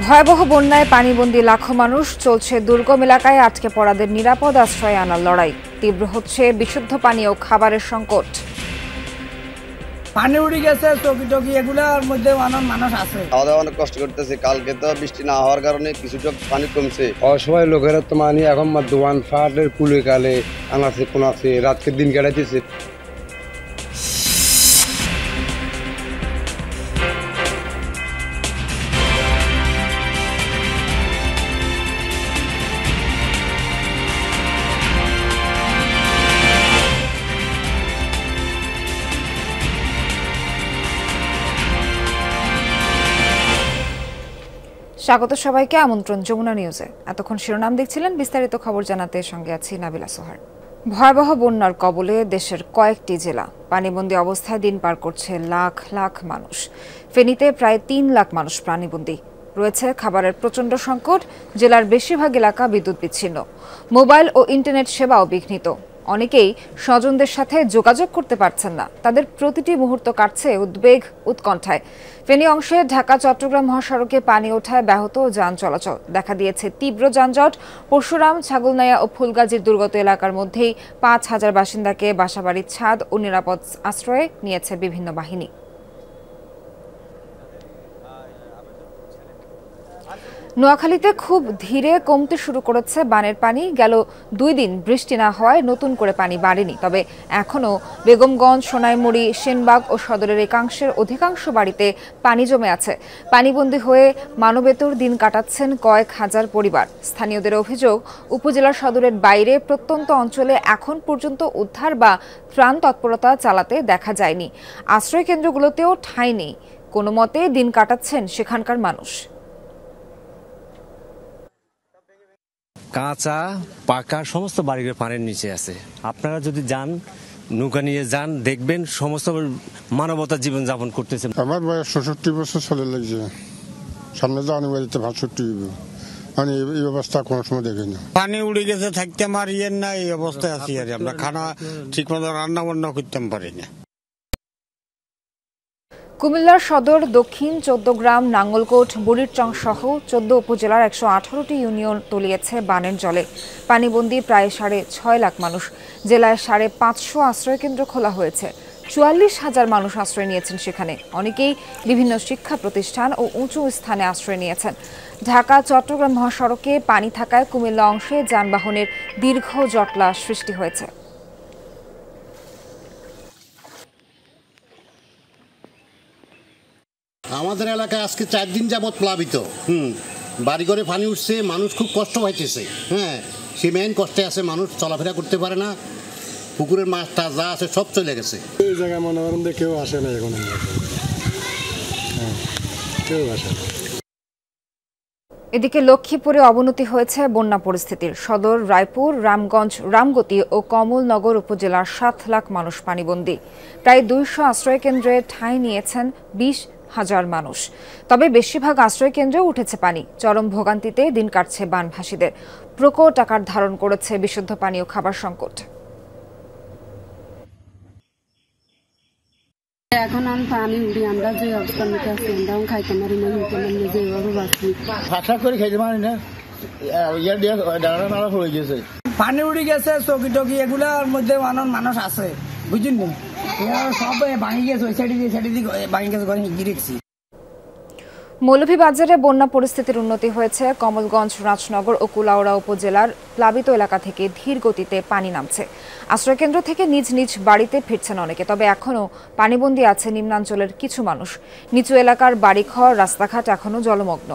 ভয়াবহ বন্যায় পানিবন্দী লাখো মানুষ, চলছে দুর্গম এলাকায় আটকে পড়াদের নিরাপদ আশ্রয়ে আনার লড়াই। তীব্র হচ্ছে বিশুদ্ধ পানি ও খাবারের সংকট। পানি উড়ে গেছে, চকি টকি এগুলোর মধ্যে মানুষ আছে। খাওয়া দাওয়া অনেক কষ্ট করতেছে। কালকে তো বৃষ্টি না হওয়ার কারণে কিছুটা পানি কমছে। অসহায় লোকেরা তো মানি এখন দোয়ান ফাটের কুলে কালে আনাছে কোনাছে রাতকে দিন কাটাইতেছে। স্বাগত সবাইকে, আমন্ত্রণ যমুনা নিউজে। এতক্ষণ শিরোনাম দেখছিলেন, বিস্তারিত খবর জানাতে সঙ্গে আছি নাবিলা সোহার। ভয়াবহ বন্যার কবলে দেশের কয়েকটি জেলা। পানিবন্দী অবস্থায় দিন পার করছে লাখ লাখ মানুষ। ফেনীতে প্রায় ৩ লাখ মানুষ পানিবন্দী। রয়েছে খাবারের প্রচণ্ড সংকট। জেলার বেশিরভাগ এলাকা বিদ্যুৎ বিচ্ছিন্ন, মোবাইল ও ইন্টারনেট সেবাও বিঘ্নিত। অনেকেই স্বজনদের সাথে যোগাযোগ করতে পারছেন না। তাদের প্রতিটি মুহূর্ত কাটছে উদ্বেগ উৎকণ্ঠায়। ফেনী অংশে ঢাকা চট্টগ্রাম মহাসড়কে পানি ওঠায় ব্যাহত যান চলাচল। দেখা দিয়েছে তীব্র যানজট। পরশুরাম, ছাগলনাইয়া ও ফুলগাজীর দুর্গত এলাকার মধ্যেই ৫,০০০ বাসিন্দাকে বাসাবাড়ির ছাদ ও নিরাপদ আশ্রয়ে নিয়েছে বিভিন্ন বাহিনী। নোয়াখালীতে খুব ধীরে কমতে শুরু করেছে বানের পানি। গেল ২ দিন বৃষ্টি না হওয়ায় নতুন করে পানি বাড়েনি। তবে এখনও বেগমগঞ্জ, সোনাইমুড়ি, সেনবাগ ও সদরের একাংশের অধিকাংশ বাড়িতে পানি জমে আছে। পানিবন্দী হয়ে মানবেতর দিন কাটাচ্ছেন কয়েক হাজার পরিবার। স্থানীয়দের অভিযোগ, উপজেলা সদরের বাইরে প্রত্যন্ত অঞ্চলে এখন পর্যন্ত উদ্ধার বা ত্রাণ তৎপরতা চালাতে দেখা যায়নি। আশ্রয় কেন্দ্রগুলোতেও ঠাঁই নেই। কোনো মতে দিন কাটাচ্ছেন সেখানকার মানুষ। কাঁচা পাকা সমস্ত বাড়িঘর পানির নিচে আছে। আপনারা যদি যান, নৌকা নিয়ে যান, দেখবেন সমস্ত মানবতার জীবন যাপন করতেছে। আমার বয়স ৬৬ বছর চলে লাগছে। সামনে যাওয়ানি বাড়িতে ৬৫ মানে এই অবস্থা কোনো সময় দেখিনি। পানি উড়ে গেছে, থাকতে আমার ইয়ের না, এই অবস্থায় আছি আর আমরা খানা ঠিক মতো রান্না বান্না করতে পারি না। কুমিল্লার সদর, দক্ষিণ চৌদ্দগ্রাম, নাঙ্গলকোট, বুড়িরচং সহ ১৪ উপজেলার ১১৮টি ইউনিয়ন তলিয়েছে বানের জলে। পানিবন্দী প্রায় ৬.৫ লাখ মানুষ। জেলায় ৫৫০ আশ্রয়কেন্দ্র খোলা হয়েছে। ৪৪,০০০ মানুষ আশ্রয় নিয়েছেন সেখানে। অনেকেই বিভিন্ন শিক্ষা প্রতিষ্ঠান ও উঁচু স্থানে আশ্রয় নিয়েছেন। ঢাকা চট্টগ্রাম মহাসড়কে পানি থাকায় কুমিল্লা অংশে যানবাহনের দীর্ঘ জটলা সৃষ্টি হয়েছে। আমাদের এলাকায় আজকে ৪ দিন যাবৎ প্লাবিত। বাড়িঘরে পানি উঠছে, মানুষ খুব কষ্ট পাইতেছে। সে মেইন কষ্টে আছে, মানুষ চলাফেরা করতে পারে না। পুকুরের মাছটা যা আছে সব চলে গেছে। এই জায়গায় মনে করেন কেউ আসে না এখন, কেউ আসে না। এদিকে লক্ষ্মীপুরে অবনতি হয়েছে বন্যা পরিস্থিতির। সদর, রায়পুর, রামগঞ্জ, রামগতি ও কমলনগর উপজেলার ৭ লাখ মানুষ পানিবন্দী। প্রায় ২০০ আশ্রয়কেন্দ্রে ঠাঁই নিয়েছেন ২০,০০০ মানুষ। তবে বেশিরভাগ আশ্রয়কেন্দ্রে উঠেছে পানি। চরম ভোগান্তিতে দিন কাটছে বানভাসীদের। প্রকট আকার ধারণ করেছে বিশুদ্ধ পানি ও খাবার সংকট। এখন পানি উঠি, আমরা যে অবস্থার মধ্যে আছি, আমরাও খাইতে পারি না, যেভাবে পাচ্ছি ভাষা করে খাইতে পারি না। পানি উড়ে গেছে, চকি টকি এগুলোর মধ্যে মানুষ আছে, বুঝলেন না? সব ভাঙি গেছে, ওই সাইডে ভাঙি গেছে, ঘরে গিরেছি। মৌলভীবাজারে বন্যা পরিস্থিতির উন্নতি হয়েছে। কমলগঞ্জ, রাজনগর ও কুলাউড়া উপজেলার প্লাবিত এলাকা থেকে ধীর গতিতে পানি নামছে। আশ্রয়কেন্দ্র থেকে নিজ নিজ বাড়িতে ফিরছেন অনেকে। তবে এখনও পানিবন্দী আছে নিম্নাঞ্চলের কিছু মানুষ। নিচু এলাকার বাড়িঘর, রাস্তাঘাট এখনও জলমগ্ন।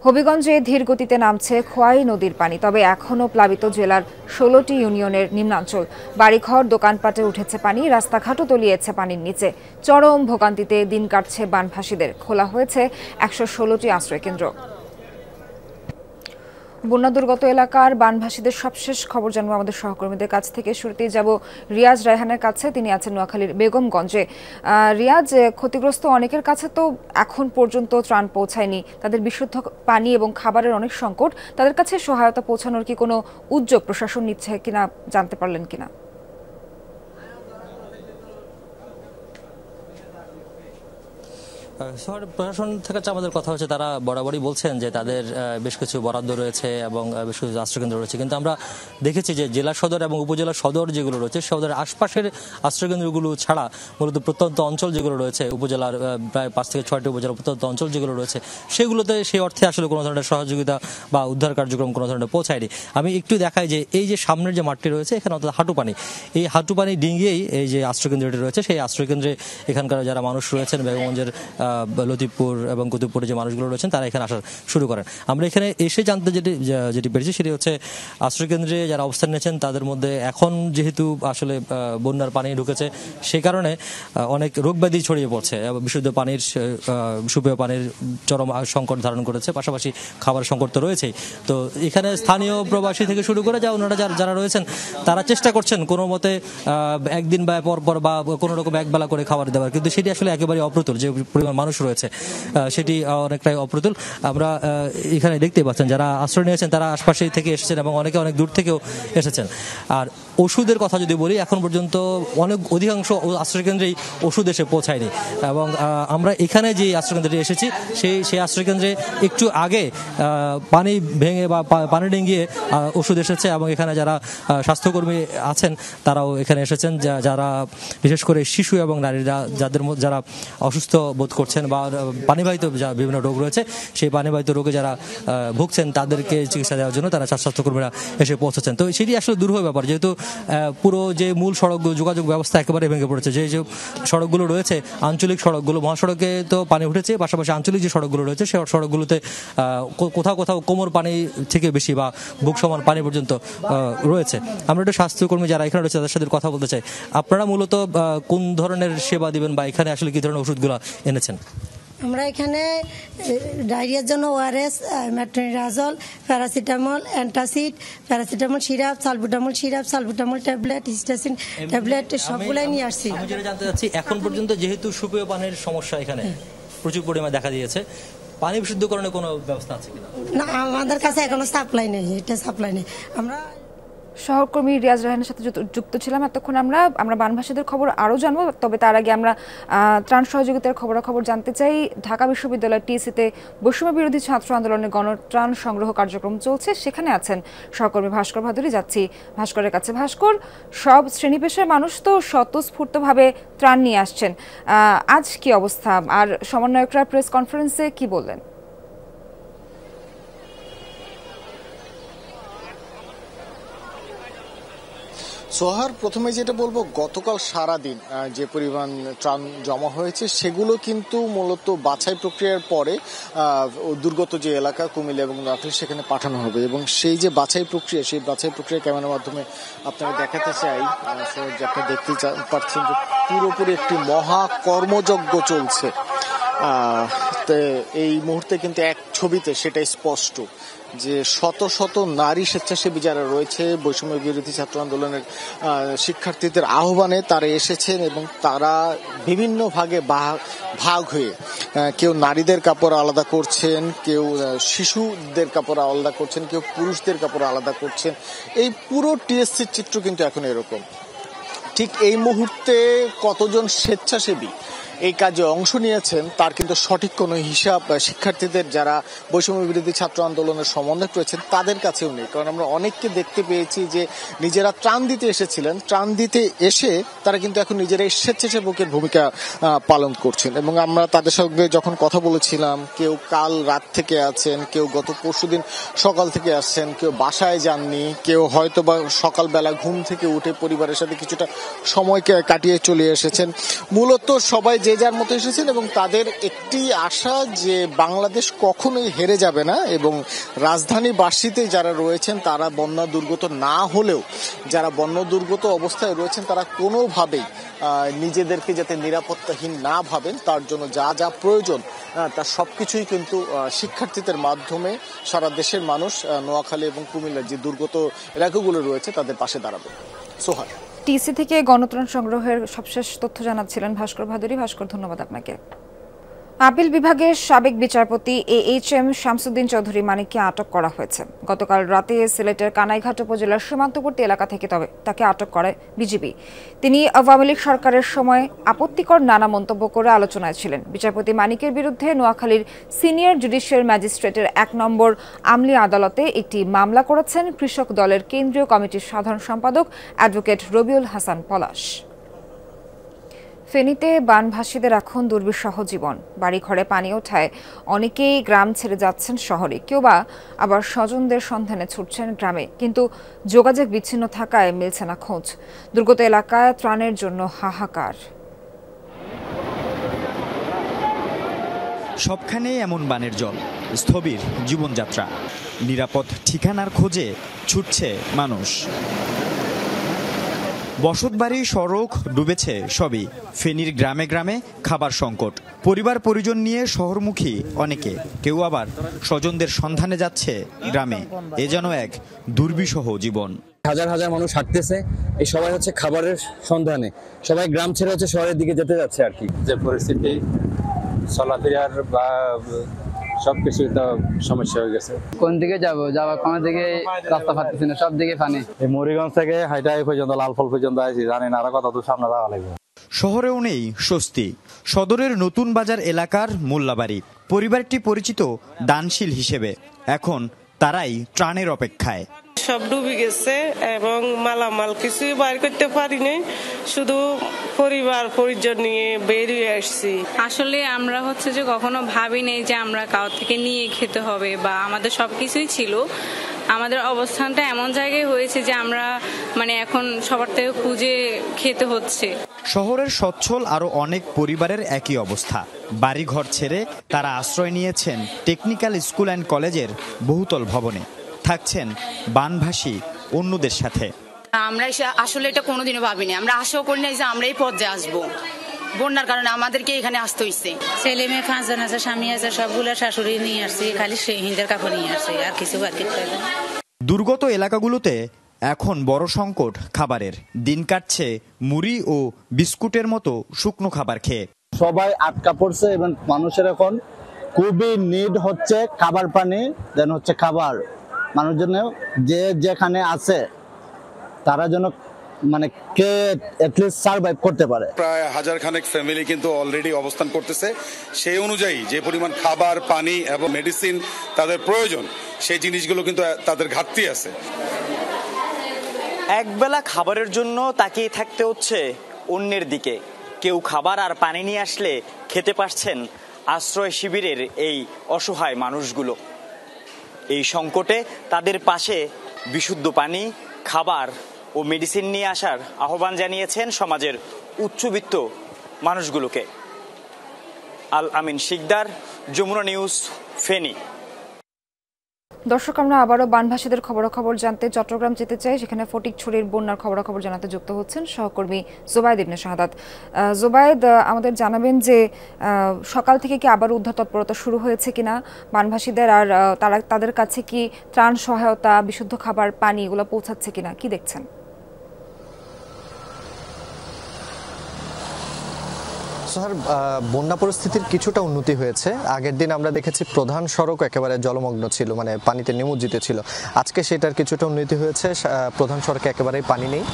হবিগঞ্জে ধীর গতিতে নামছে খোয়াই নদীর পানি। তবে এখনও প্লাবিত জেলার ১৬টি ইউনিয়নের নিম্নাঞ্চল। বাড়িঘর, দোকানপাটে উঠেছে পানি, রাস্তাঘাটও তলিয়েছে পানির নিচে। চরম ভোগান্তিতে দিন কাটছে বানভাসীদের। খোলা হয়েছে ১১৬টি আশ্রয়কেন্দ্র। বন্যা দুর্গত এলাকার বানভাসীদের সবশেষ খবর জানবো আমাদের সহকর্মীদের কাছ থেকে। শুরুতেই যাব রিয়াজ রায়হানের কাছে, তিনি আছেন নোয়াখালীর বেগমগঞ্জে। রিয়াজ, ক্ষতিগ্রস্ত অনেকের কাছে তো এখন পর্যন্ত ত্রাণ পৌঁছায়নি। তাদের বিশুদ্ধ পানি এবং খাবারের অনেক সংকট। তাদের কাছে সহায়তা পৌঁছানোর কি কোনো উদ্যোগ প্রশাসন নিচ্ছে কিনা জানতে পারলেন কিনা? শহর প্রশাসন থেকে আমাদের কথা হচ্ছে, তারা বরাবরই বলছেন যে তাদের বেশ কিছু বরাদ্দ রয়েছে এবং বেশ কিছু আশ্রয়কেন্দ্র রয়েছে, কিন্তু আমরা দেখেছি যে জেলা সদর এবং উপজেলা সদর যেগুলো রয়েছে, সদরের আশপাশের আশ্রয়কেন্দ্রগুলো ছাড়া মূলত প্রত্যন্ত অঞ্চল যেগুলো রয়েছে, উপজেলার প্রায় 5 থেকে 6টি উপজেলা প্রত্যন্ত অঞ্চল যেগুলো রয়েছে, সেগুলোতে সেই অর্থে আসলে কোনো ধরনের সহযোগিতা বা উদ্ধার কার্যক্রম কোনো ধরনের পৌঁছায়নি। আমি একটু দেখাই যে এই যে সামনের যে মাঠটি রয়েছে, এখানে অর্থাৎ হাঁটুপানি, এই হাঁটুপানি ডিঙ্গিয়েই এই যে আশ্রয়কেন্দ্রটি রয়েছে, সেই আশ্রয়কেন্দ্রে এখানকার যারা মানুষ রয়েছেন, বেগমগঞ্জের লতিফপুর এবং কুতুবপুরে যে মানুষগুলো রয়েছেন, তারা এখানে আসা শুরু করেন। আমরা এখানে এসে জানতে যেটি পেরেছি সেটি হচ্ছে, আশ্রয়কেন্দ্রে যারা অবস্থান নিয়েছেন তাদের মধ্যে এখন যেহেতু আসলে বন্যার পানি ঢুকেছে, সে কারণে অনেক রোগব্যাধি ছড়িয়ে পড়ছে, বিশুদ্ধ পানির, সুপেয় পানির চরম সংকট ধারণ করেছে, পাশাপাশি খাবার সংকট তো রয়েছেই। তো এখানে স্থানীয় প্রবাসী থেকে শুরু করে ওনারা যারা রয়েছেন, তারা চেষ্টা করছেন কোনো মতে একদিন বা পর বা কোনো রকম একবেলা করে খাবার দেওয়ার, কিন্তু সেটি আসলে একেবারে অপ্রতুল। যে পরিমাণ মানুষ রয়েছে সেটি অনেকটাই অপ্রতুল। আমরা এখানে দেখতে পাচ্ছেন যারা আশ্রয় নিয়েছেন তারা আশপাশে থেকে এসেছেন এবং অনেকে অনেক দূর থেকেও এসেছেন। আর ওষুধের কথা যদি বলি, এখন পর্যন্ত অধিকাংশ আশ্রয়কেন্দ্রেই ওষুধ এসে পৌঁছায়নি, এবং আমরা এখানে যে আশ্রয়কেন্দ্রে এসেছি সেই আশ্রয়কেন্দ্রে একটু আগে পানি ভেঙে বা পানি ডিঙ্গিয়ে ওষুধ এসেছে, এবং এখানে যারা স্বাস্থ্যকর্মী আছেন তারাও এখানে এসেছেন, যারা বিশেষ করে শিশু এবং নারীরা যারা অসুস্থ বোধ করছেন বা পানিবাহিত বিভিন্ন রোগ রয়েছে, সেই পানিবাহিত রোগে যারা ভুগছেন তাদেরকে চিকিৎসা দেওয়ার জন্য তারা স্বাস্থ্যকর্মীরা এসে পৌঁছেছেন। তো সেটি আসলে দুরূহ ব্যাপার, যেহেতু পুরো যে মূল সড়ক যোগাযোগ ব্যবস্থা একেবারে ভেঙে পড়েছে। যে সড়কগুলো রয়েছে, আঞ্চলিক সড়কগুলো, মহাসড়কে তো পানি উঠেছে, পাশাপাশি আঞ্চলিক যে সড়কগুলো রয়েছে সেই সড়কগুলোতে কোথাও কোথাও কোমর পানি থেকে বেশি বা বুক সমান পানি পর্যন্ত রয়েছে। আমরা একটু স্বাস্থ্যকর্মী যারা এখানে রয়েছে তাদের সাথে কথা বলতে চাই। আপনারা মূলত কোন ধরনের সেবা দিবেন বা এখানে আসলে কি ধরনের ওষুধগুলো এনেছেন? আমরা এখানে ডায়রিয়ার জন্য ORS, metronidazole, paracetamol, antacid, paracetamol syrup, salbutamol syrup, salbutamol tablet, হিস্টাসিন tablet সবগুলাই নিয়ে আসছি। আমি যেটা জানতে চাচ্ছি, এখন পর্যন্ত যেহেতু সুপেয় পানির সমস্যা এখানে প্রচুর পরিমাণে দেখা দিয়েছে, পানি বিশুদ্ধকরণের কোনো ব্যবস্থা আছে কিনা? না, আমাদের কাছে এখনো সাপ্লাই নেই, এটা সাপ্লাই নেই। আমরা সহকর্মী রিয়াজ রায়হানের সাথে যুক্ত ছিলাম এতক্ষণ। আমরা বানভাসীদের খবর আরও জানবো, তবে তার আগে আমরা ত্রাণ সহযোগিতার খবরাখবর জানতে চাই। ঢাকা বিশ্ববিদ্যালয় টিএসসিতে বৈষম্য বিরোধী ছাত্র আন্দোলনের গণত্রাণ সংগ্রহ কার্যক্রম চলছে, সেখানে আছেন সহকর্মী ভাস্কর ভাদুরী। যাচ্ছি ভাস্করের কাছে। ভাস্কর, সব শ্রেণী পেশার মানুষ তো স্বতঃস্ফূর্তভাবে ত্রাণ নিয়ে আসছেন, আজ কি অবস্থা আর সমন্বয়করা প্রেস কনফারেন্সে কি বললেন? সোহার, প্রথমে যেটা বলবো, গতকাল সারাদিন যে পরিমাণ ত্রাণ জমা হয়েছে সেগুলো কিন্তু মূলত বাছাই প্রক্রিয়ার পরে দুর্গত যে এলাকা কুমিল্লা এবং নোয়াখালী সেখানে পাঠানো হবে, এবং সেই যে বাছাই প্রক্রিয়া, সেই বাছাই প্রক্রিয়া ক্যামেরার মাধ্যমে আপনারা দেখাতে চাই। যে আপনি দেখতে পাচ্ছেন যে পুরোপুরি একটি মহা কর্মযজ্ঞ চলছে। এই মুহূর্তে কিন্তু এক ছবিতে সেটাই স্পষ্ট যে শত শত নারী স্বেচ্ছাসেবী যারা রয়েছে বৈষম্য বিরোধী ছাত্র আন্দোলনের শিক্ষার্থীদের আহ্বানে তারা এসেছেন, এবং তারা বিভিন্ন ভাগ হয়ে কেউ নারীদের কাপড় আলাদা করছেন, কেউ শিশুদের কাপড় আলাদা করছেন, কেউ পুরুষদের কাপড় আলাদা করছেন। এই পুরো টিএসসির চিত্র কিন্তু এখন এরকম। ঠিক এই মুহূর্তে কতজন স্বেচ্ছাসেবী এই কাজে অংশ নিয়েছেন তার কিন্তু সঠিক কোনো হিসাব শিক্ষার্থীদের যারা বৈষম্য বিরোধী ছাত্র আন্দোলনের সমন্বয়ক রয়েছেন তাদের কাছেও নেই, কারণ আমরা অনেককে দেখতে পেয়েছি যে নিজেরা ত্রাণ দিতে এসেছিলেন, ত্রাণ দিতে এসে তারা কিন্তু এখন নিজেরাই স্বেচ্ছাসেবকের ভূমিকা পালন করছেন। এবং আমরা তাদের সঙ্গে যখন কথা বলেছিলাম, কেউ কাল রাত থেকে আছেন, কেউ গত পরশুদিন সকাল থেকে আসছেন, কেউ বাসায় যাননি, কেউ হয়তো বা সকালবেলা ঘুম থেকে উঠে পরিবারের সাথে কিছুটা সময় কাটিয়ে চলে এসেছেন। মূলত সবাই যে যার মতো এসেছেন, এবং তাদের একটি আশা যে বাংলাদেশ কখনোই হেরে যাবে না, এবং রাজধানীবাসীতে যারা রয়েছেন তারা বন্যা দুর্গত না হলেও যারা বন্যা দুর্গত অবস্থায় রয়েছেন তারা কোনোভাবেই নিজেদেরকে যাতে নিরাপত্তাহীন না ভাবেন, তার জন্য যা যা প্রয়োজন তার সবকিছুই কিন্তু শিক্ষার্থীদের মাধ্যমে সারা দেশের মানুষ নোয়াখালী এবং কুমিল্লার যে দুর্গত এলাকাগুলো রয়েছে তাদের পাশে দাঁড়াবে। সোহার, টিসি থেকে গণত্রাণ সংগ্রহের সবশেষ তথ্য জানাচ্ছিলেন ভাস্কর ভাদুরী। ভাস্কর, ধন্যবাদ আপনাকে। আপিল বিভাগের সাবেক বিচারপতি AHM শামসুদ্দিন চৌধুরী মানিককে আটক করা হয়েছে। গতকাল রাতে সিলেটের কানাইঘাট উপজেলার সীমান্তবর্তী এলাকা থেকে তাকে আটক করে বিজিবি। তিনি আওয়ামী লীগ সরকারের সময় আপত্তিকর নানা মন্তব্য করে আলোচনায় ছিলেন। বিচারপতি মানিকের বিরুদ্ধে নোয়াখালীর সিনিয়র জুডিশিয়াল ম্যাজিস্ট্রেটের ১ নম্বর আমলি আদালতে একটি মামলা করেছেন কৃষক দলের কেন্দ্রীয় কমিটির সাধারণ সম্পাদক অ্যাডভোকেট রবিউল হাসান পলাশ। ফেনীতে বানভাসীদের এখন দুর্বিষহ জীবন। বাড়িঘরে পানি ওঠায় অনেকেই গ্রাম ছেড়ে যাচ্ছেন শহরে, কেউ বা আবার স্বজনদের সন্ধানে ছুটছেন গ্রামে, কিন্তু যোগাযোগ বিচ্ছিন্ন থাকায় মিলছে না খোঁজ। দুর্গত এলাকায় ত্রাণের জন্য হাহাকার। সবখানেই এমন বানের জল, স্থবির জীবনযাত্রা, নিরাপদ ঠিকানার খোঁজে ছুটছে মানুষ। বসতবাড়ি, সড়ক ডুবেছে সবই। ফেনীর গ্রামে গ্রামে খাবার সংকট। পরিবার পরিজন নিয়ে শহরমুখী অনেকে, কেউ আবার স্বজনদের সন্ধানে যাচ্ছে গ্রামে। এ যেন এক দুর্বিষহ জীবন। হাজার হাজার মানুষ হাঁটতেছে, এই সবাই হচ্ছে খাবারের সন্ধানে, সবাই গ্রাম ছেড়ে হচ্ছে শহরের দিকে যেতে যাচ্ছে আর কি। যে পরিস্থিতি, চলাফেরার বা সবকিছু তো সমস্যা হয়ে গেছে। কোন দিকে যাওয়া কোনো দিকে রাস্তা পাচ্ছি না, সব দিকে পানি। এই মরিগঞ্জ থেকে হাইটাই পর্যন্ত লালফল পর্যন্ত আসি, জানি না আরো কত দূর সামনে যাওয়া লাগবে। শহরেও নেই স্বস্তি। সদরের নতুন বাজার এলাকার মোল্লাবাড়ি পরিবারটি পরিচিত দানশীল হিসেবে, এখন তারাই ত্রাণের অপেক্ষায়। সব ডুবে গেছে এবং মালামাল কিছুই বাইর করতে পারিনি, শুধু পরিবার পরিজন নিয়ে বেরিয়ে আসছি। আসলে আমরা হচ্ছে যে কখনো ভাবিনি যে আমরা কাউ থেকে নিয়ে খেতে হবে, বা আমাদের সবকিছুই ছিল। আমাদের অবস্থানটা এমন জায়গায় হয়েছে যে আমরা এখন সবার থেকে খুঁজে খেতে হচ্ছে। শহরের সচ্ছল আরো অনেক পরিবারের একই অবস্থা। বাড়িঘর ছেড়ে তারা আশ্রয় নিয়েছেন টেকনিক্যাল স্কুল অ্যান্ড কলেজের বহুতল ভবনে। থাকছেন বানভাসী অন্যদের সাথে। আমরা আসলে এটা কোনোদিনও ভাবিনি, আমরা আশাও করি না যে আমরা এই পর্যায়ে আসবো। বন্যার কারণে আমাদেরকে এখানে আসতে হয়েছে। ছেলে মেয়ে 5 জন আছে, স্বামী আছে, সবগুলো শাশুড়ি নিয়ে আসছি, খালি সেই হিন্দের কাপড় নিয়ে আসছি, আর কিছু বাকি। দুর্গত এলাকাগুলোতে এখন বড় সংকট খাবারের। দিন কাটছে মুড়ি ও বিস্কুটের মতো শুকনো খাবার খেয়ে। সবাই আটকা পড়ছে এবং মানুষের এখন খুবই নিড হচ্ছে খাবার পানি, দেন হচ্ছে খাবার। মানুষজন যে যেখানে আছে তারা যেন কে এটলিস্ট সারভাইভ করতে পারে। প্রায় 1000 খানেক ফ্যামিলি কিন্তু অলরেডি অবস্থান করতেছে। সেই অনুযায়ী যে পরিমাণ খাবার, পানি এবং মেডিসিন তাদের প্রয়োজন, সেই জিনিসগুলো কিন্তু তাদের ঘাটতি আছে। একবেলা খাবারের জন্য তাকিয়ে থাকতে হচ্ছে অন্যের দিকে। কেউ খাবার আর পানি নিয়ে আসলে খেতে পারছেন আশ্রয় শিবিরের এই অসহায় মানুষগুলো। এই সংকটে তাদের পাশে বিশুদ্ধ পানি, খাবার ও মেডিসিন নিয়ে আসার আহ্বান জানিয়েছেন সমাজের উচ্চবিত্ত মানুষগুলোকে। আল আমিন শিকদার, যমুনা নিউজ, ফেনী। দর্শক, আমরা আবারও বানভাসীদের খবরাখবর জানতে চট্টগ্রাম যেতে চাই। সেখানে ফটিকছড়ির বন্যার খবরাখবর জানাতে যুক্ত হচ্ছেন সহকর্মী জোবায়েদ ইবনে শাহাদাত। জোবায়েদ, আমাদের জানাবেন যে সকাল থেকে কি আবার উদ্ধার তৎপরতা শুরু হয়েছে কিনা বানভাসীদের, আর তাদের কাছে কি ত্রাণ সহায়তা, বিশুদ্ধ খাবার, পানি এগুলো পৌঁছাচ্ছে কিনা, কি দেখছেন? বন্যা পরিস্থিতির কিছুটা উন্নতি হয়েছে। আগের দিন আমরা দেখেছি প্রধান সড়ক একেবারে জলমগ্ন ছিল, পানিতে নিমজ্জিত ছিল। আজকে সেটার কিছুটা উন্নতি হয়েছে, প্রধান সড়কে একেবারেই পানি নেই।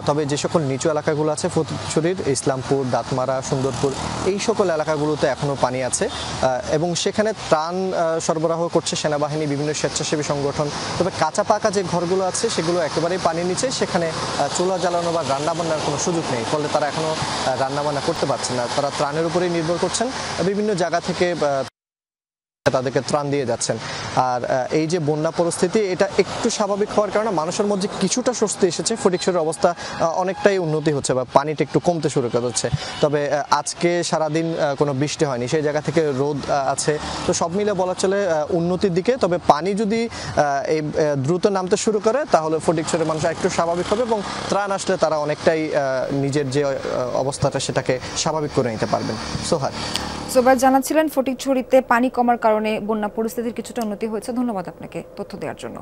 তবে যে সকল নিচু এলাকাগুলো আছে, ফটিকছড়ির ইসলামপুর, দাঁতমারা, সুন্দরপুর, এই সকল এলাকাগুলোতে এখনও পানি আছে এবং সেখানে ত্রাণ সরবরাহ করছে সেনাবাহিনী, বিভিন্ন স্বেচ্ছাসেবী সংগঠন। তবে কাঁচা পাকা যে ঘরগুলো আছে সেগুলো একেবারেই পানির নিচে, সেখানে চুলা জ্বালানো বা রান্নাবান্নার কোনো সুযোগ নেই, ফলে তারা এখনও রান্নাবান্না করতে পারছে না। তারা ত্রাণের উপরেই নির্ভর করছেন, বিভিন্ন জায়গা থেকে তাদেরকে ত্রাণ দিয়ে যাচ্ছেন। আর এই যে বন্যা পরিস্থিতি, এটা একটু স্বাভাবিক হওয়ার কারণে মানুষের মধ্যে কিছুটা স্বস্তি এসেছে। ফটিকছড়ির অবস্থা অনেকটাই উন্নতি হচ্ছে বা পানিটা একটু কমতে শুরু করছে। তবে আজকে সারাদিন কোনো বৃষ্টি হয়নি, সেই জায়গা থেকে রোদ আছে, তো সব মিলে বলা চলে উন্নতির দিকে। তবে পানি যদি এই দ্রুত নামতে শুরু করে তাহলে ফটিকছড়ির মানুষ একটু স্বাভাবিক হবে এবং ত্রাণ আসলে তারা অনেকটাই নিজের যে অবস্থাটা সেটাকে স্বাভাবিক করে নিতে পারবেন। সোহার জানাচ্ছিলেন ফটিকছড়িতে পানি কমার কারণে বন্যা পরিস্থিতির কিছুটা উন্নতি হয়েছে। ধন্যবাদ আপনাকে তথ্য দেওয়ার জন্য।